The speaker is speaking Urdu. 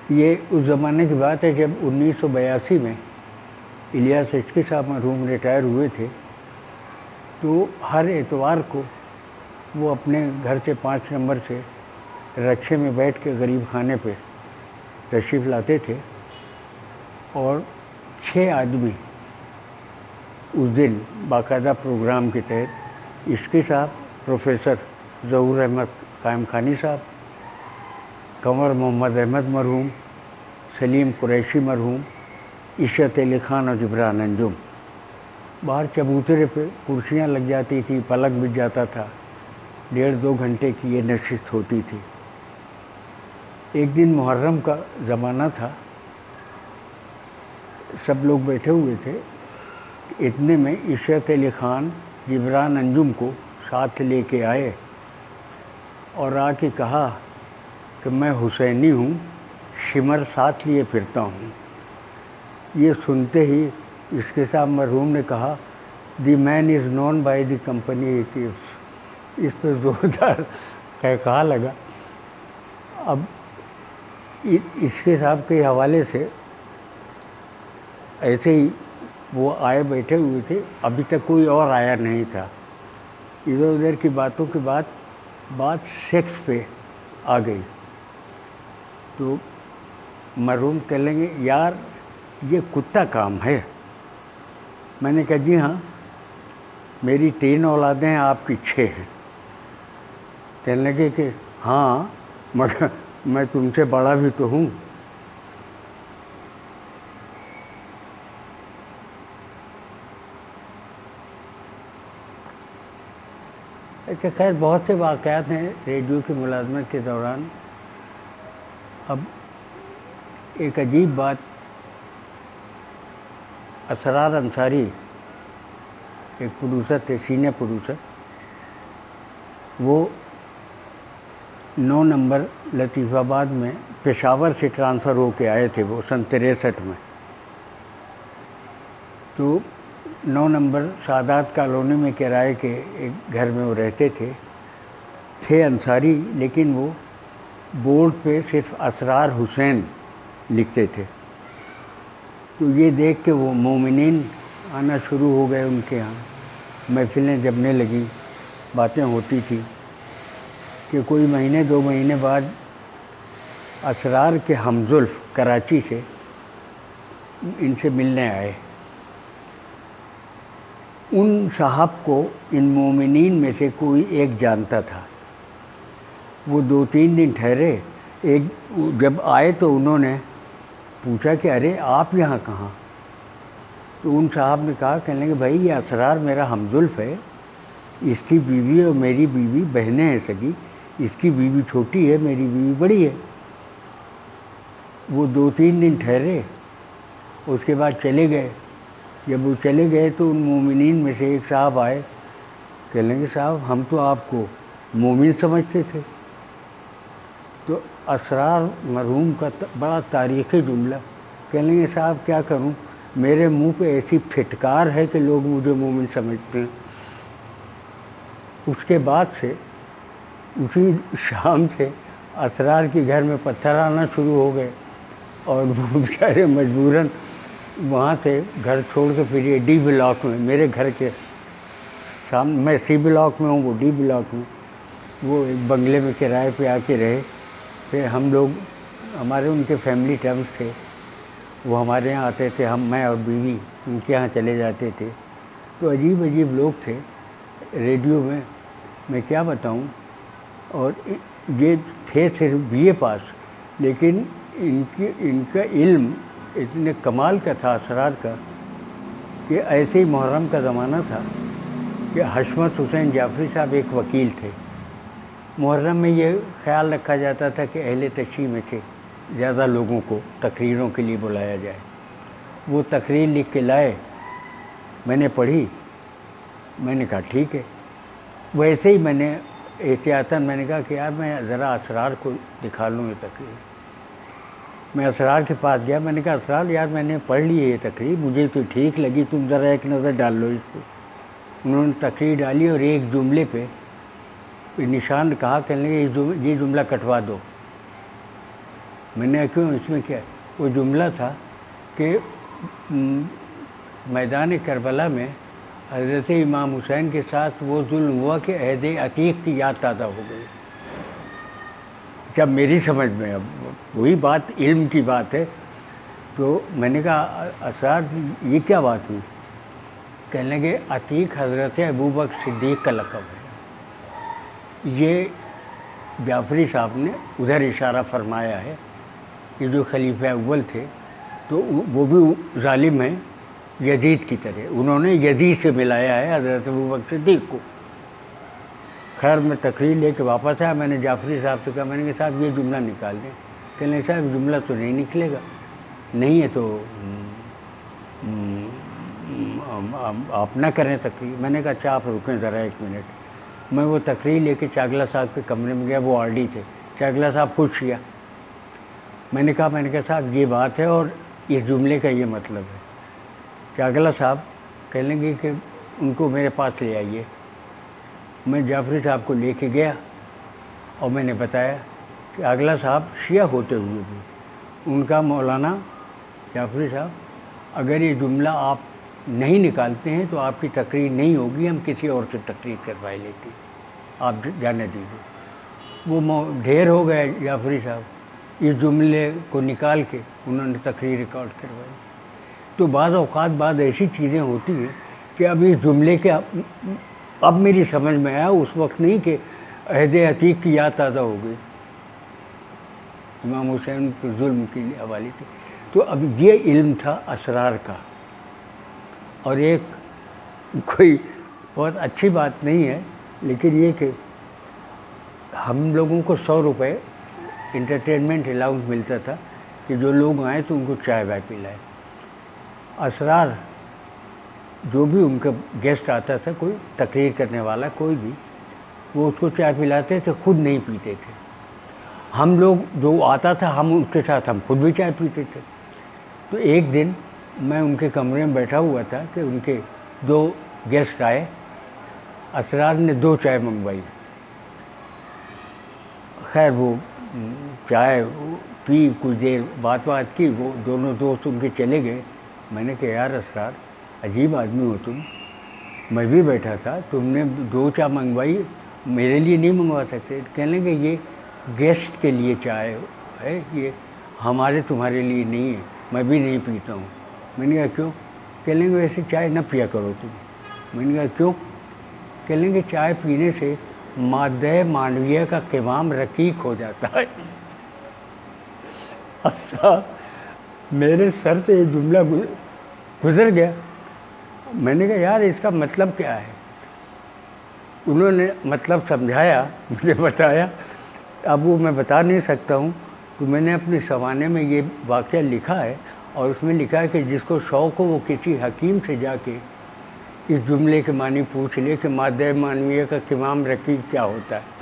یہ اس زمانے کی بات ہے جب 1982 میں الیاس عشقی صاحب مرحوم ریٹائر ہوئے تھے، تو ہر اتوار کو وہ اپنے گھر سے 5 نمبر سے رکشے میں بیٹھ کے غریب خانے پہ تشریف لاتے تھے، اور 6 آدمی اس دن باقاعدہ پروگرام کے تحت عشقی صاحب، پروفیسر ظہور احمد قائم خانی صاحب، کنور محمد احمد مرحوم، سلیم قریشی مرحوم، عشرت علی خان اور جبران انجم، باہر چبوترے پہ کرسیاں لگ جاتی تھیں، پلک بچھ جاتا تھا، 1.5-2 گھنٹے کی یہ نشست ہوتی تھی۔ ایک دن محرم کا زمانہ تھا، سب لوگ بیٹھے ہوئے تھے، اتنے میں عشرت علی خان جبران انجم کو ساتھ لے کے آئے اور آ کے کہا کہ میں حسینی ہوں، شمر ساتھ لیے پھرتا ہوں۔ یہ سنتے ہی عشقی صاحب مرحوم نے کہا the man is known by the company he keeps. اس پہ زوردار قہقہا لگا۔ اب عشقی صاحب کے حوالے سے ایسے ہی وہ آئے بیٹھے ہوئے تھے، ابھی تک کوئی اور آیا نہیں تھا، ادھر ادھر کی باتوں کے بعد بات سیکس پہ آ گئی، تو مرحوم کہہ لیں گے یار یہ کتا کام ہے۔ میں نے کہا جی ہاں، میری 3 اولادیں ہیں، آپ کی 6 ہیں۔ کہنے لگے کہ ہاں مگر میں تم سے بڑا بھی تو ہوں۔ اچھا خیر، بہت سے واقعات ہیں ریڈیو کی ملازمت کے دوران۔ اب ایک عجیب بات، اسرار انصاری ایک پروڈیوسر تھے، سینئر پروڈیوسر، وہ 9 نمبر لطیف آباد میں پشاور سے ٹرانسفر ہو کے آئے تھے، وہ سن 63 میں، تو 9 نمبر سعادات کالونی میں کرائے کے ایک گھر میں وہ رہتے تھے انصاری، لیکن وہ بورڈ پہ صرف اسرار حسین لکھتے تھے۔ تو یہ دیکھ کے وہ مومنین آنا شروع ہو گئے ان کے ہاں، محفلیں جمنے لگیں، باتیں ہوتی تھیں کہ کوئی مہینے 2 مہینے بعد اسرار کے ہمزلف کراچی سے ان سے ملنے آئے۔ ان صاحب کو ان مومنین میں سے کوئی ایک جانتا تھا۔ وہ 2-3 دن ٹھہرے، جب آئے تو انہوں نے پوچھا کہ ارے آپ یہاں کہاں؟ تو ان صاحب نے کہا، کہنے لگے بھائی یہ اسرار میرا ہمزلف ہے، اس کی بیوی اور میری بیوی بہنیں ہیں سگی، اس کی بیوی چھوٹی ہے، میری بیوی بڑی ہے۔ وہ 2-3 دن ٹھہرے، اس کے بعد چلے گئے۔ جب وہ چلے گئے تو ان مومنین میں سے ایک صاحب آئے، کہنے لگے صاحب ہم تو آپ کو مومن سمجھتے تھے۔ تو اسرار مرحوم کا بڑا تاریخی جملہ، کہنے لگے صاحب کیا کروں، میرے منہ پہ ایسی پھٹکار ہے کہ لوگ مجھے مومن سمجھتے ہیں۔ اس کے بعد سے اسی شام سے اسرار کے گھر میں پتھر آنا شروع ہو گئے، اور وہ بیچارے مجبوراً وہاں سے گھر چھوڑ کے پھر یہ ڈی بلاک میں، میرے گھر کے سامنے، میں سی بلاک میں ہوں، وہ ڈی بلاک میں، وہ ایک بنگلے میں کرائے پہ آ کے رہے۔ پھر ہم لوگ، ہمارے ان کے فیملی ٹرمز تھے، وہ ہمارے یہاں آتے تھے، میں اور بیوی ان کے یہاں چلے جاتے تھے۔ تو عجیب عجیب لوگ تھے ریڈیو میں کیا بتاؤں، اور یہ تھے صرف BA پاس، لیکن ان کا علم اتنے کمال کا تھا اسرار کا، کہ ایسے ہی محرم کا زمانہ تھا کہ حشمت حسین جعفری صاحب ایک وکیل تھے۔ محرم میں یہ خیال رکھا جاتا تھا کہ اہل تشیع میں سے زیادہ لوگوں کو تقریروں کے لیے بلایا جائے۔ وہ تقریر لکھ کے لائے، میں نے پڑھی، میں نے کہا ٹھیک ہے۔ ویسے ہی میں نے احتیاطاً میں نے کہا کہ یار میں ذرا اسرار کو دکھا لوں یہ تقریر۔ میں اسرار کے پاس گیا، میں نے کہا اسرار یار میں نے پڑھ لی ہے یہ تقریر، مجھے تو ٹھیک لگی، تم ذرا ایک نظر ڈال لو اس پہ۔ انہوں نے تقریر ڈالی اور ایک جملے پہ نشان کہا، کہنے لگے یہ جملہ کٹوا دو۔ میں نے کہا کیوں، اس میں کیا ہے؟ وہ جملہ تھا کہ میدان کربلا میں حضرت امام حسین کے ساتھ وہ ظلم ہوا کہ عہد عتیق کی یاد تازہ ہو گئی. جب میری سمجھ میں، اب وہی بات علم کی بات ہے، تو میں نے کہا اسرار یہ کیا بات ہوئی؟ کہنے لگے عتیق حضرت ابوبکر صدیق کا لقب ہے. یہ جعفری صاحب نے ادھر اشارہ فرمایا ہے کہ جو خلیفہ اول تھے تو وہ بھی ظالم ہیں یزید کی طرح، انہوں نے یزید سے ملایا ہے حضرت ابوبکر صدیق کو. خیر میں تقریر لے کے واپس آیا، میں نے جعفری صاحب سے کہا، میں نے کہا صاحب یہ جملہ نکال دیں. کہنے لگے صاحب جملہ تو نہیں نکلے گا. نہیں ہے تو آپ نہ کریں تقریر. میں نے کہا اچھا آپ رکیں ذرا 1 منٹ. میں وہ تقریر لے کے چاگلا صاحب کے کمرے میں گیا، وہ RD تھے. چاگلا صاحب خوش کیا. میں نے کہا صاحب یہ بات ہے اور اس جملے کا یہ مطلب ہے. چاگلا صاحب کہنے لگے کہ ان کو میرے پاس لے آئیے. میں جعفری صاحب کو لے کے گیا اور میں نے بتایا کہ چاگلا صاحب شیعہ ہوتے ہوئے بھی ان کا مولانا جعفری صاحب، اگر یہ جملہ آپ نہیں نکالتے ہیں تو آپ کی تقریر نہیں ہوگی، ہم کسی اور سے تقریر کروائے لیتے، آپ جانے دیجیے. وہ ڈھیر ہو گئے جعفری صاحب، اس جملے کو نکال کے انہوں نے تقریر ریکارڈ کروائی. تو بعض اوقات بعض ایسی چیزیں ہوتی ہیں کہ اب اس جملے کے اب میری سمجھ میں آیا، اس وقت نہیں کہ عہد عتیق کی یاد تازہ ہو گئی، امام حسین کے ظلم کے حوالے سے. تو اب یہ علم تھا اسرار کا. اور ایک کوئی بہت اچھی بات نہیں ہے لیکن یہ کہ ہم لوگوں کو 100 روپے انٹرٹینمنٹ الاؤنس ملتا تھا کہ جو لوگ آئیں تو ان کو چائے وائے پلائے. اسرار جو بھی ان کا گیسٹ آتا تھا، کوئی تقریر کرنے والا کوئی بھی، وہ اس کو چائے پلاتے تھے، خود نہیں پیتے تھے. ہم لوگ جو آتا تھا ہم اس کے ساتھ ہم خود بھی چائے پیتے تھے. تو ایک دن میں ان کے کمرے میں بیٹھا ہوا تھا کہ ان کے 2 گیسٹ آئے. اسرار نے 2 چائے منگوائی. خیر وہ چائے پی، کچھ دیر بات کی، وہ دونوں دوست ان کے چلے گئے. میں نے کہا یار اسرار عجیب آدمی ہو تم، میں بھی بیٹھا تھا، تم نے 2 چائے منگوائی، میرے لیے نہیں منگوا سکتے؟ کہنے لگے یہ گیسٹ کے لیے چائے ہے، یہ ہمارے تمہارے لیے نہیں ہے، میں بھی نہیں پیتا ہوں. میں نے کہا کیوں؟ کہنے لگے ویسے چائے نہ پیا کرو تم. میں نے کہا کیوں؟ کہنے لگے چائے پینے سے مادہ معنویہ کا قوام رقیق ہو جاتا ہے. اچھا میرے سر سے یہ جملہ گزر گیا. میں نے کہا یار اس کا مطلب کیا ہے؟ انہوں نے مطلب سمجھایا، مجھے بتایا. اب وہ میں بتا نہیں سکتا ہوں. تو میں نے اپنے سوانح میں یہ واقعہ لکھا ہے اور اس میں لکھا ہے کہ جس کو شوق ہو وہ کسی حکیم سے جا کے اس جملے کے معنی پوچھ لے کہ مادہ معنویہ کا قوام رقیق کیا ہوتا ہے.